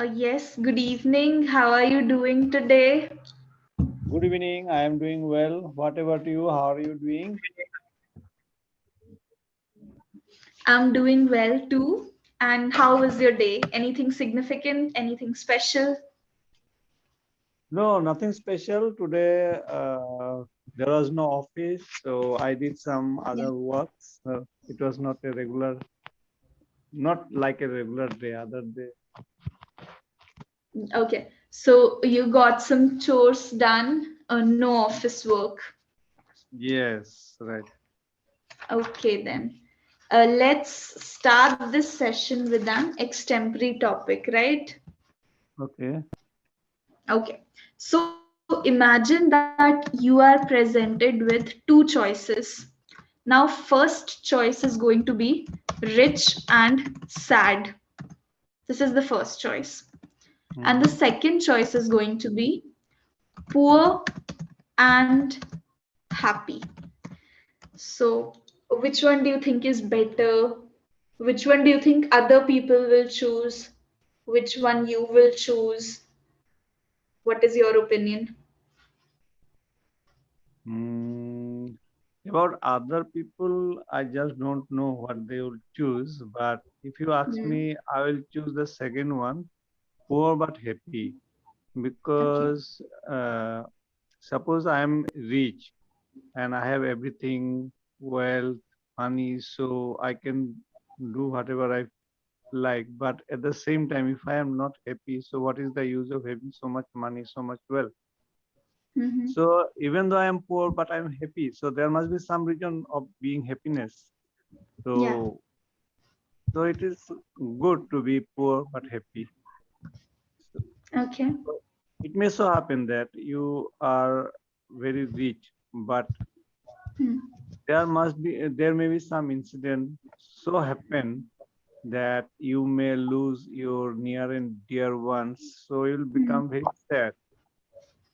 Yes, good evening. How are you doing today? Good evening. I am doing well. What about you? How are you doing? I'm doing well too. And how was your day? Anything significant? Anything special? No, nothing special. Today, there was no office, so I did some Yeah. other works. It was not like a regular day, other day. Okay. So you got some chores done, no office work. Yes, right. Okay, then. Let's start this session with an extempore topic, right? Okay. Okay. So imagine that you are presented with two choices. Now, first choice is going to be rich and sad. This is the first choice. And the Mm-hmm. second choice is going to be poor and happy. So, which one do you think is better? Which one do you think other people will choose? Which one you will choose? What is your opinion? Mm, about other people, I just don't know what they will choose. But if you ask Hmm. me, I will choose the second one, poor but happy, Okay. because suppose I am rich and I have everything, wealth, money, so I can do whatever I like. But at the same time, if I am not happy, so what is the use of having so much money, so much wealth? Mm-hmm. So even though I am poor, but I'm happy. So there must be some reason of being happiness. Yeah. So so it is good to be poor but happy. So, Okay. so it may so happen that you are very rich, but Hmm. there may be some incident so happen that you may lose your near and dear ones, so you'll Hmm. become very sad.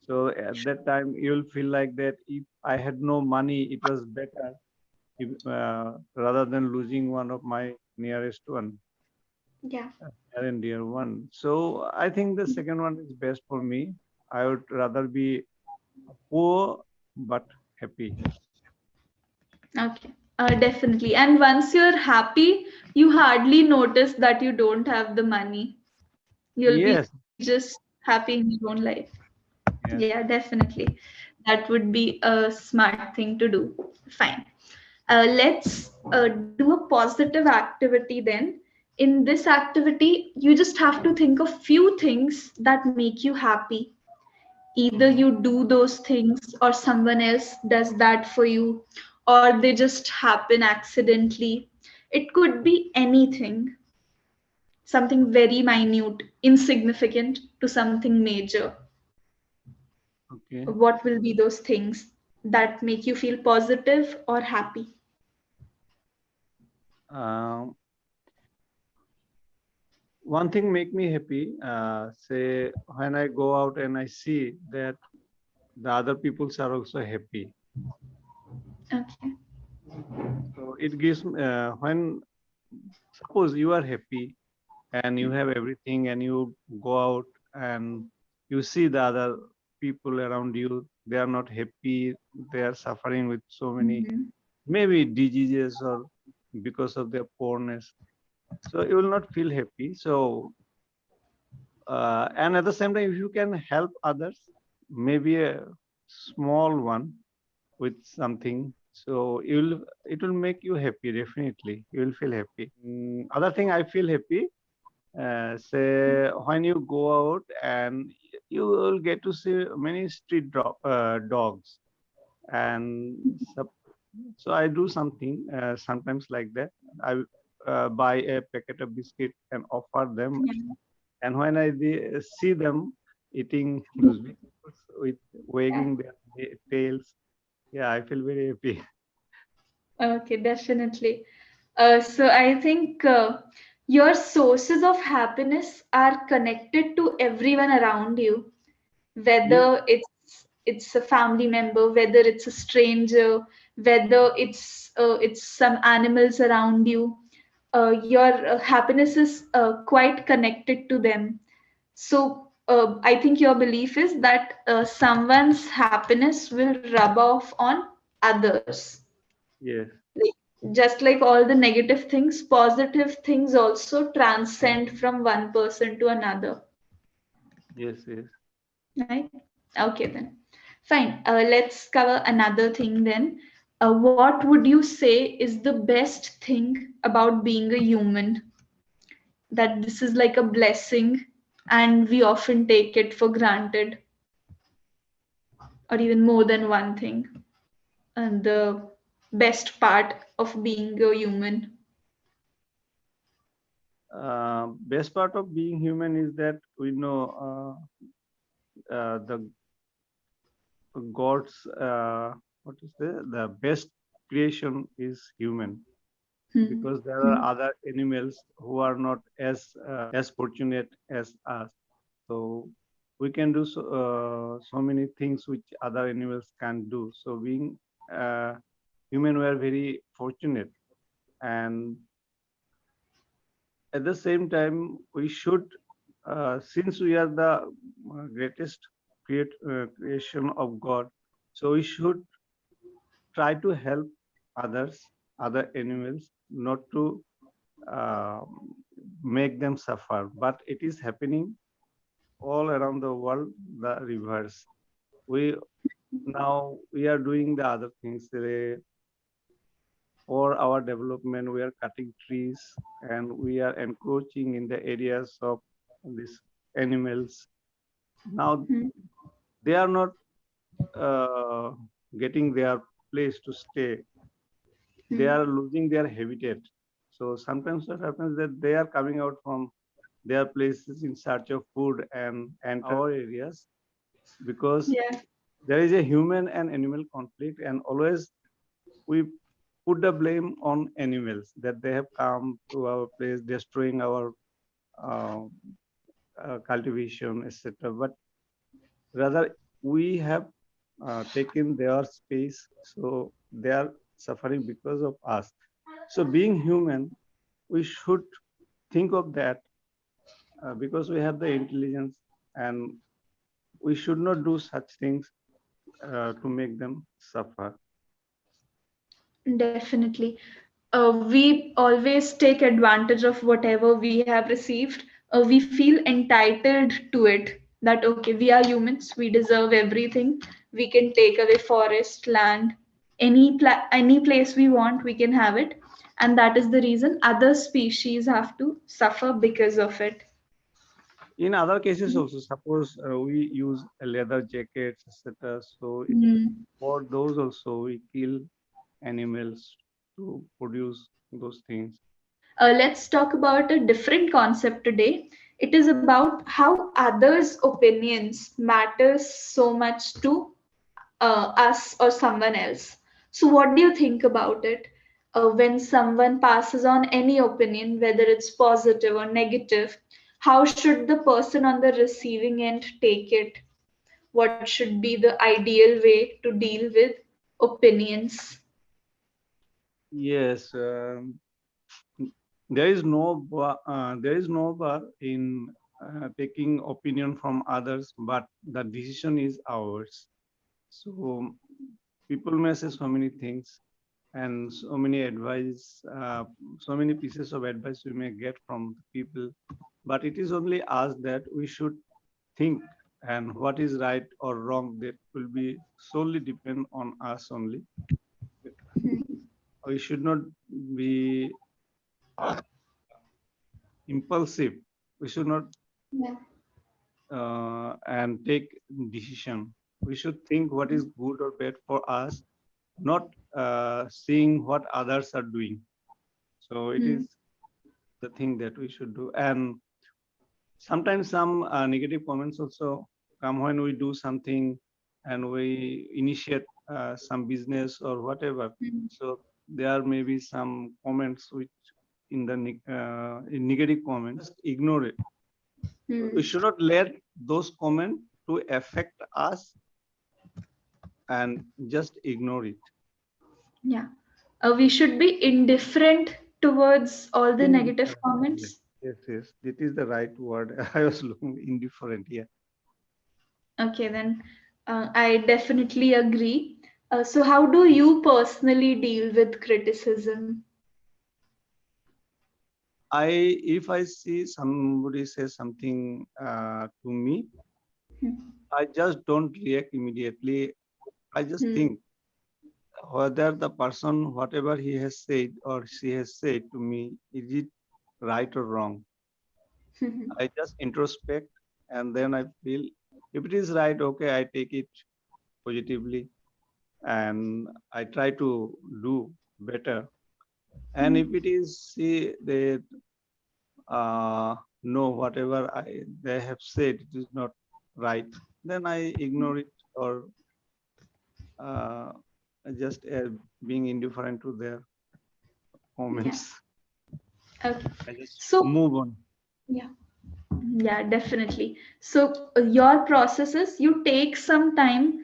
So at that time you'll feel like that if I had no money it was better, if, rather than losing one of my nearest one, Yeah. near and dear one. So I think the second one is best for me. I would rather be poor but happy. Okay. Definitely. And once you're happy, you hardly notice that you don't have the money. You'll be Yes. just happy in your own life. Yeah, Yes. definitely. That would be a smart thing to do. Fine. Let's do a positive activity then. In this activity, you just have to think of few things that make you happy. Either Mhm. you do those things or someone else does that for you, or they just happen accidentally. It could be anything, something very minute, insignificant to something major. Okay. What will be those things that make you feel positive or happy? um, One thing make me happy, say when I go out and I see that the other peoples are also happy. Okay. So it gives when suppose you are happy and you have everything and you go out and you see the other people around you, they are not happy, they are suffering with so many Mhm. maybe diseases or because of their poorness. So you will not feel happy. So and at the same time, if you can help others, maybe a small one with something, so you'll it will make you happy. Definitely, you will feel happy. Other thing, I feel happy. Say when you go out and you will get to see many dogs, and so I do something sometimes like that. I buy a packet of biscuit and offer them, Yeah. and when see them eating those vegetables with Yeah. wagging their tails, yeah, I feel very happy. Okay, definitely. So I think your sources of happiness are connected to everyone around you, Yes, whether it's a family member, whether it's a stranger, whether it's some animals around you. Your happiness is quite connected to them. So I think your belief is that someone's happiness will rub off on others. Yes, Like, just like all the negative things, positive things also transcend from one person to another. yes, yes. Right? Okay, then. Fine. Let's cover another thing then. What would you say is the best thing about being a human? That this is like a blessing and we often take it for granted, or even more than one thing. And the best part of being a human. Best part of being human is that we know the God's what is the best creation is human, Hmm. because there are Hmm. other animals who are not as fortunate as us. So we can do so many things which other animals can't do. So being uh, human, we are very fortunate, and at the same time, we should, since we are the greatest creation of God, so we should try to help others, other animals, not to uh, make them suffer. But it is happening all around the world, the reverse. We now we are doing the other things. For our development, we are cutting trees and we are encroaching in the areas of these animals. Now Hmm. they are not uh, getting their place to stay. They Hmm. are losing their habitat. So sometimes what happens that they are coming out from their places in search of food and enter our areas, because Yeah. there is a human and animal conflict, and always we put the blame on animals that they have come to our place destroying our uh, cultivation, etc. But rather we have taken their space, so they are suffering because of us. So being human, we should think of that, because we have the intelligence, and we should not do such things to make them suffer. Definitely. We always take advantage of whatever we have received. We feel entitled to it. That, okay, we are humans, we deserve everything. We can take away forest, land, any place we want, we can have it. And that is the reason other species have to suffer because of it. In other cases also, suppose we use a leather jackets, etc. So Hmm. for those also we kill animals to produce those things. Let's talk about a different concept today. It is about how others' opinions matters so much to us or someone else. So, what do you think about it? When someone passes on any opinion, whether it's positive or negative, how should the person on the receiving end take it? What should be the ideal way to deal with opinions? Yes, there is there is no bar in taking opinion from others, but the decision is ours. So people may say so many things and so many advice, so many pieces of advice we may get from people, but it is only us that we should think, and what is right or wrong, that will be solely depend on us only. We should not be impulsive. We should not Yeah. and take decision. We should think what is good or bad for us, not seeing what others are doing. So it Hmm. is the thing that we should do. And sometimes some negative comments also come when we do something and we initiate some business or whatever. Hmm. So there may be some comments which in negative comments, just ignore it. Hmm. We should not let those comments to affect us and just ignore it. Yeah. We should be indifferent towards all the In negative yes, comments. Yes, yes, it is the right word. I was looking indifferent. Yeah. Okay, then I definitely agree. So, how do you personally deal with criticism? If I see somebody say something to me, Hmm. I just don't react immediately. I just think whether the person, whatever he has said or she has said to me, is it right or wrong? Hmm. I just introspect and then I feel if it is right, okay, I take it positively and I try to do better. And if it is, see, they no, whatever they have said, it is not right, then I ignore it or uh, just being indifferent to their Yeah. comments. Okay. I just So, move on. yeah. Yeah, definitely. So, your process is you take some time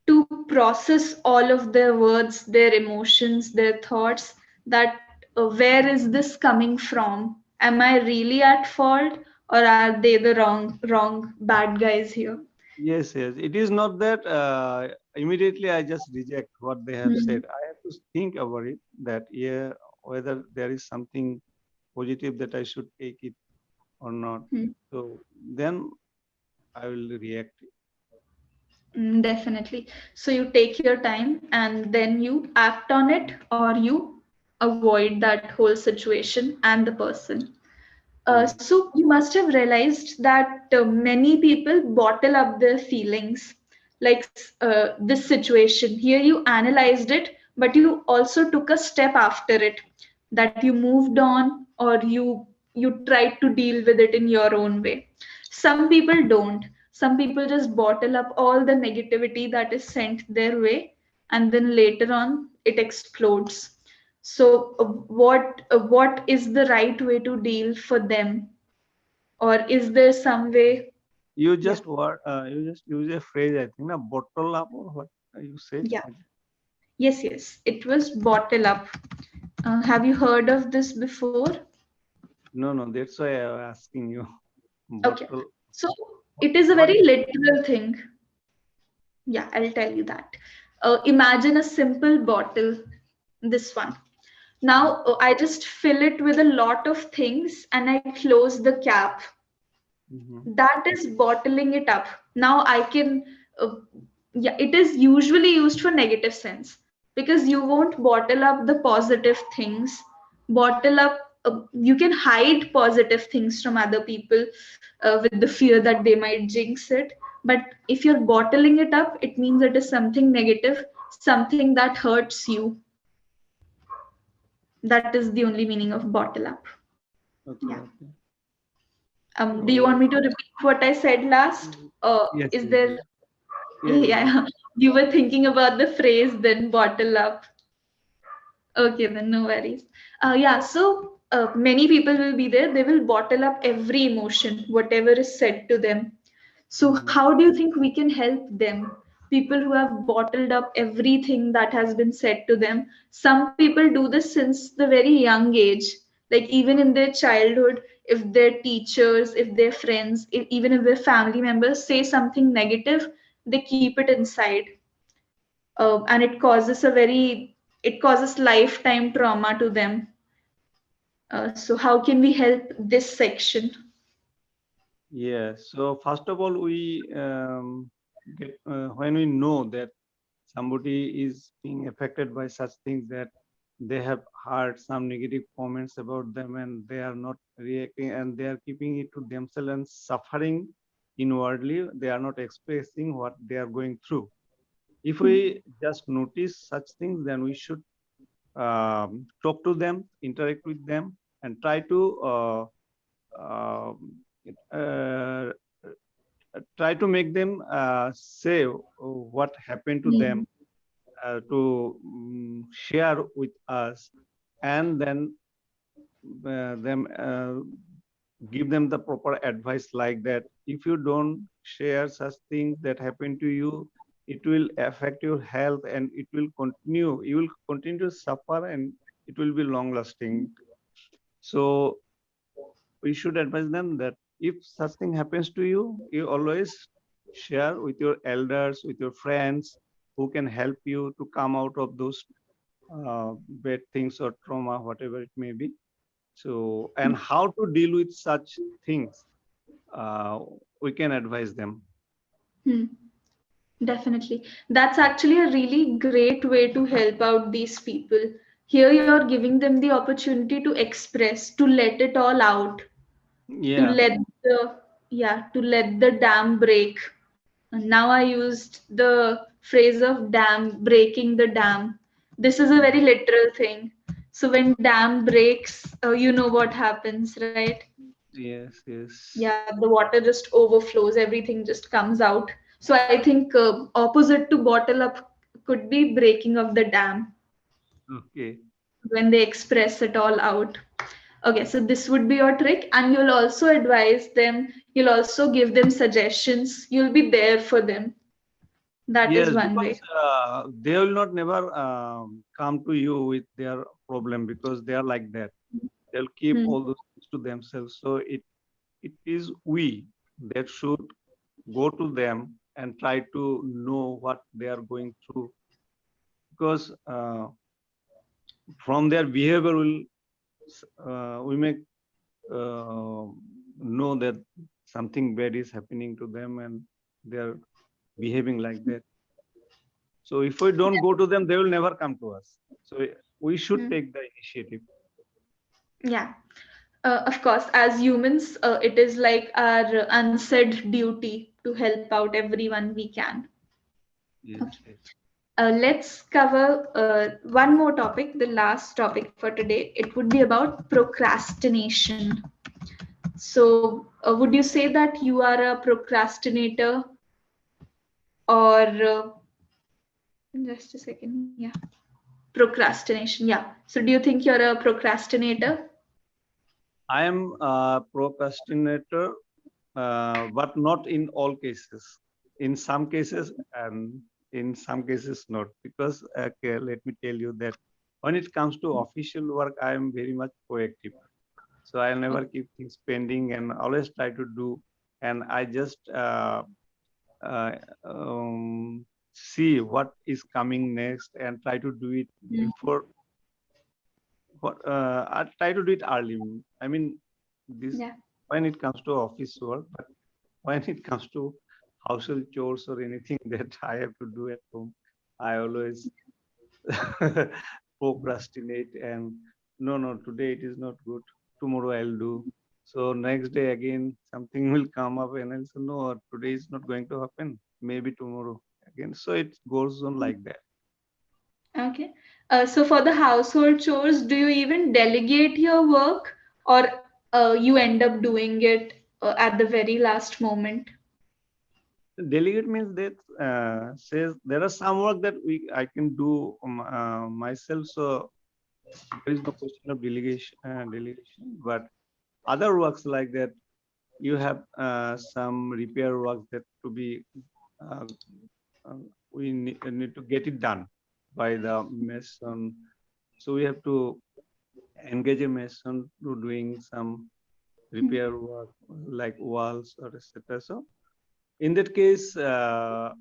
to process all of their words, their emotions, their thoughts, that where is this coming from? Am I really at fault, or are they the wrong bad guys here? Yes, yes. It is not that immediately I just reject what they have Hmm. said. I have to think about it that, yeah, whether there is something positive that I should take it or not. So then I will react. Definitely. So you take your time and then you act on it, or you avoid that whole situation and the person. Hmm. So you must have realized that many people bottle up their feelings, like this situation. Here you analyzed it, but you also took a step after it, that you moved on, or you tried to deal with it in your own way. Some people don't. Some people just bottle up all the negativity that is sent their way, and then later on it explodes. So, what is the right way to deal for them, or is there some way? Yeah, You just use a phrase, I think, na bottle up or what you said. yeah, yes. It was bottle up. Have you heard of this before? No, no, that's why I was asking you. Okay, Bottle. so it is a What very is literal thing. Yeah, I'll tell you that. Imagine a simple bottle, this one. Now I just fill it with a lot of things and I close the cap. Mhm. That is bottling it up. Now I can, yeah, it is usually used for negative sense, because you won't bottle up the positive things. Bottle up, you can hide positive things from other people with the fear that they might jinx it. But if you're bottling it up, it means it is something negative, something that hurts you. That is the only meaning of bottle up. Okay, Yeah. okay. Do you want So me to repeat what I said last? yes, Is yes, there? yes. Yeah, yeah, yeah. Yeah, you were thinking about the phrase, then bottle up. Okay, then no worries. Yeah, so many people will be there. They will bottle up every emotion, whatever is said to them. So, Mhm. how do you think we can help them? People who have bottled up everything that has been said to them. Some people do this since the very young age. Like, even in their childhood, if their teachers, if their friends, even if their family members say something negative, they keep it inside. And it causes lifetime trauma to them. So, how can we help this section? Yeah. So first of all, we get when we know that somebody is being affected by such things, that they have heard some negative comments about them and they are not reacting and they are keeping it to themselves and suffering inwardly. They are not expressing what they are going through. If we just notice such things, then we should talk to them, interact with them, and try to uh, uh, make them say what happened to them, to share with us, and then them give them the proper advice, like that if you don't share such things that happen to you, it will affect your health and you will continue to suffer and it will be long lasting. So we should advise them that if such thing happens to you, you always share with your elders, with your friends who can help you to come out of those bad things or trauma, whatever it may be. So, and how to deal with such things, uh, we can advise them. Hmm. Definitely. That's actually a really great way to help out these people. Here you're giving them the opportunity to express, to let it all out, to Yeah. let the dam break. And now I used the phrase of dam, breaking the dam. This is a very literal thing. So when dam breaks, you know what happens, right? Yes, yes. Yeah, the water just overflows, everything just comes out. So I think opposite to bottle up could be breaking of the dam Okay. when they express it all out. Okay, so this would be your trick, and you'll also advise them, you'll also give them suggestions, you'll be there for them. That is Yes, one way. because they will not never come to you with their problem because they are like that. They'll keep Hmm. all those things to themselves. So it is we that should go to them and try to know what they are going through, because from their behavior we may uh, know that something bad is happening to them and they are behaving like that. So if we don't go to them, they will never come to us. So we should Hmm. take the initiative. Yeah. Of course, as humans, it is like our unsaid duty to help out everyone we can. Yes, Okay. yes. Let's cover one more topic, the last topic for today. It would be about procrastination. So, would you say that you are a procrastinator or just a second? Yeah, procrastination. Yeah. So, do you think you're a procrastinator? I am a procrastinator, but not in all cases. In some cases, and in some cases not. Because okay, let me tell you that when it comes to official work, I am very much proactive. So I'll never keep things pending and always try to do. And I just uh, see what is coming next and try to do it Mm. before. I try to do it early. I mean, this Yeah. when it comes to office work, but when it comes to household chores or anything that I have to do at home, I always procrastinate and no, today it is not good. Tomorrow I'll do. So next day again something will come up and I'll say no, today is not going to happen. Maybe tomorrow again. So it goes on like that. Okay. So, for the household chores, do you even delegate your work or you end up doing it at the very last moment? Delegate means that says there are some work that I can do myself. So there is no question of delegation. But other works like that, you have some repair work that to be uh, uh, we need to get it done by the mason. So we have to engage a mason to doing some repair work like walls or etc. So in that case, the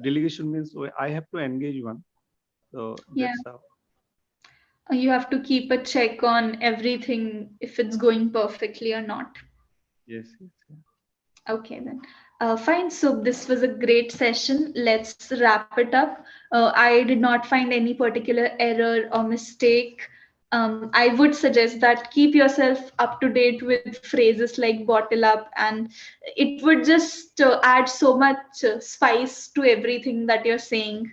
delegation means I have to engage one. So Yeah. that's how. You have to keep a check on everything if it's going perfectly or not. Yes, yes, yes. Okay, then. Fine. So, this was a great session. Let's wrap it up. I did not find any particular error or mistake. I would suggest that keep yourself up to date with phrases like bottle up, and it would just add so much spice to everything that you're saying,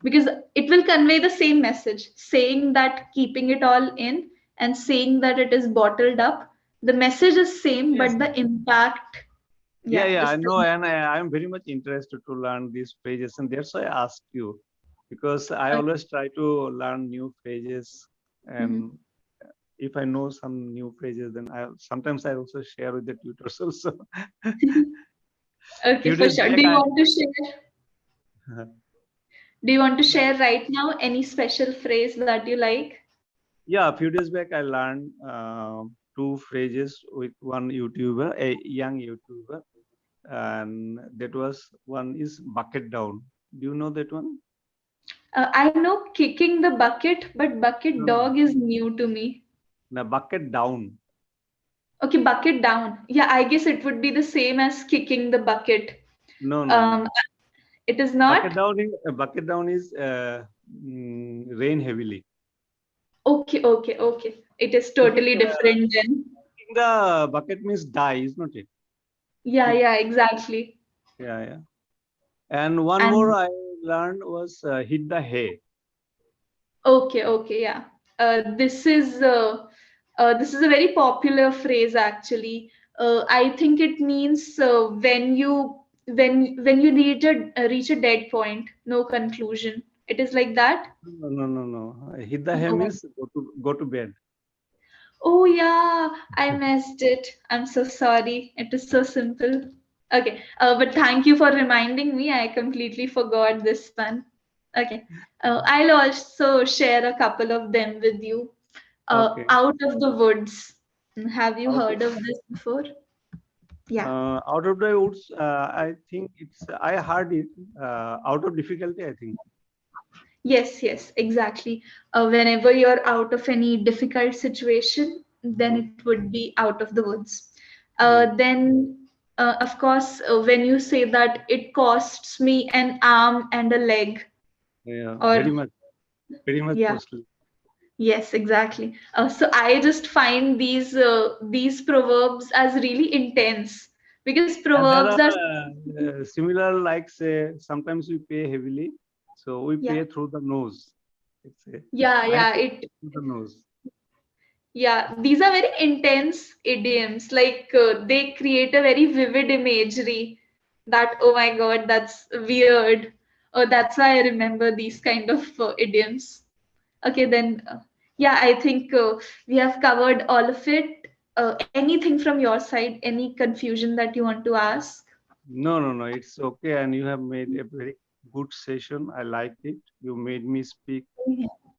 because it will convey the same message. Saying that keeping it all in and saying that it is bottled up, the message is same, Yes, but yes. the impact, Yeah, yeah, yeah, I this know, and I'm very much interested to learn these phrases, and that's why I asked you, because I always try to learn new phrases, Mhm. and if I know some new phrases, then I sometimes I also share with the tutors also. Okay, Few for days sure. back, I Do you want to yeah, share right now any special phrase that you like? yeah, a few days back I learned. two phrases with one YouTuber, a young YouTuber, and that was one is bucket down. Do you know that one? I know kicking the bucket, but bucket No, dog is new to me. no, bucket down. Okay, bucket down. Yeah, I guess it would be the same as kicking the bucket. No, no, no. Um, it is not. Bucket down is rain heavily. Okay, okay, okay. It is Kicking totally different then. the bucket means die, is not it? Yeah, Kick. yeah, exactly. Yeah, yeah. And one more And I learned was hit the hay. okay, okay, yeah. This is a very popular phrase actually. I think it means when you reach a dead point, no conclusion. It is like that. No, no, no, no. Hit the hay No. means go to bed. Oh yeah, I missed it. I'm so sorry. It is so simple. Okay, but thank you for reminding me. I completely forgot this one. Okay, I'll also share a couple of them with you. Okay. Out of the woods. Have you Out heard of this before? Yeah. out of the woods, I think I heard it. Out of difficulty, I think. Yes, yes, exactly. Whenever you're out of any difficult situation, then Mm. it would be out of the woods. Yes. Then, of course, when you say that it costs me an arm and a leg, Yeah, or very much yeah, costly. yes, exactly. So I just find these proverbs as really intense because And there proverbs are are similar, like say, sometimes we pay heavily, so we yeah, pay through the nose. Let's say, yeah, I yeah. pay It through the nose. Yeah, these are very intense idioms. Like they create a very vivid imagery that, oh my God, that's weird. That's why I remember these kind of idioms. Okay, then, yeah, I think we have covered all of it. Anything from your side? Any confusion that you want to ask? No, no, no, it's okay. And you have made a very good session. I liked it. You made me speak